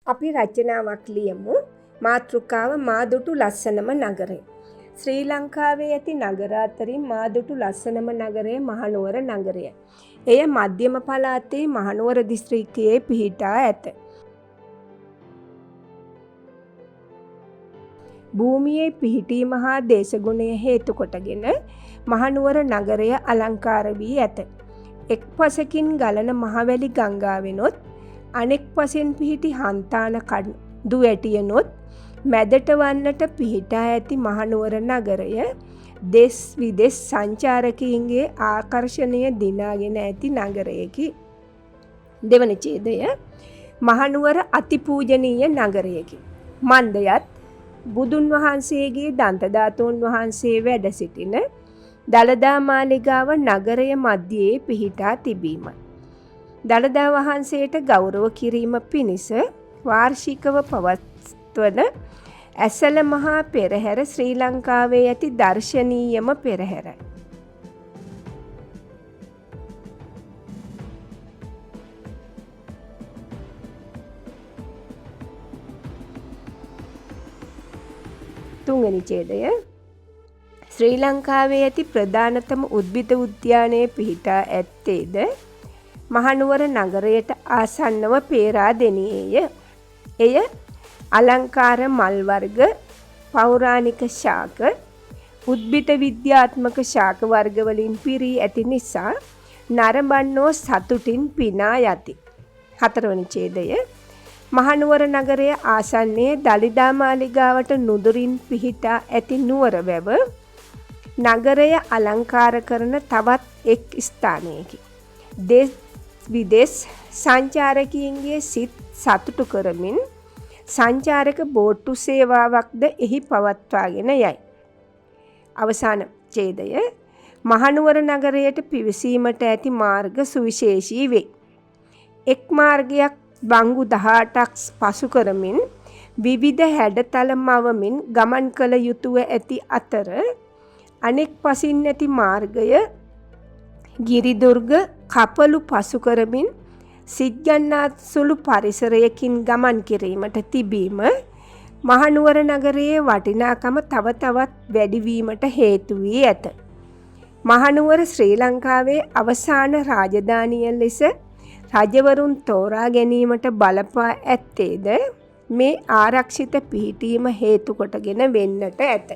අපි රචනාවක් ලියමු. මාතෘකාව මාදුටු ලස්සනම නගරය. ශ්‍රී ලංකාවේ ඇති නගර අතරින් මාදුටු ලස්සනම නගරය මහනුවර නගරය. එය මධ්‍යම පළාතේ මහනුවර දිස්ත්‍රික්කයේ පිහිටා ඇත. භූමියේ පිහිටීම හා දේශගුණය හේතු කොටගෙන මහනුවර නගරය අලංකාර වී ඇත. එක් පසකින් ගලන මහවැලි ගංගාවෙනොත් අනෙක් පසෙන් පිහිටි හන්තාන කඳු වැටියනොත් මැදට වන්නට පිහිටා ඇති මහනුවර නගරය දෙස් විදෙස් සංචාරකයින්ගේ ආකර්ෂණය දිනාගෙන ඇති නගරයකි. දෙවන ඡේදය මහනුවර අතිපූජනීය නගරයකි. මන්දයත් බුදුන් වහන්සේගේ දන්තධාතුන් වහන්සේ වැඩ සිටින දළදා මාලිගාව නගරය මධ්‍යයේ පිහිටා තිබීමයි. දළදා වහන්සේට ගෞරව කිරීම පිණිස වාර්ෂිකව පවත්වන ඇසළ මහා පෙරහැර ශ්‍රී ලංකාවේ ඇති දර්ශනීයම පෙරහැරයි. තුන්වෙනි ඡේදය ශ්‍රී ලංකාවේ ඇති ප්‍රධානතම උද්භිද උද්‍යානයේ පිහිටා ඇත්තේද මහනුවර නගරයට ආසන්නව පේරාදෙණියේය. එය අලංකාර මල් වර්ග, පෞරාණික ශාක, උද්භිද විද්‍යාත්මක ශාක වර්ග වලින් පිරී ඇති නිසා නරඹන්නෝ සතුටින් පිනා යති. හතරවන ඡේදය මහනුවර නගරය ආසන්නයේ දළදා මාලිගාවට නුදුරින් පිහිටා ඇති නුවර වැව නගරය අලංකාර කරන තවත් එක් ස්ථානයකි. දෙස් විදෙස් සංචාරකයින්ගේ සිත් සතුටු කරමින් සංචාරක බෝට්ටු සේවාවක්ද එහි පවත්වාගෙන යයි. අවසාන ඡේදය මහනුවර නගරයට පිවිසීමට ඇති මාර්ග සුවිශේෂී වේ. එක් මාර්ගයක් බංගු 18ක් පසු කරමින් විවිධ හැඩතල මවමින් ගමන් කළ යුතුව ඇති අතර අනෙක් පසින් ඇති මාර්ගය ගිරිදුර්ග කපලු පසු කරමින් සිත්ගන්නා සුළු පරිසරයකින් ගමන් කිරීමට තිබීම මහනුවර නගරයේ වටිනාකම තව තවත් වැඩිවීමට හේතු වී ඇත. මහනුවර ශ්‍රී ලංකාවේ අවසාන රාජධානිය ලෙස රජවරුන් තෝරා ගැනීමට බලපා ඇත්තේද මේ ආරක්ෂිත පිහිටීම හේතු කොටගෙන වෙන්නට ඇත.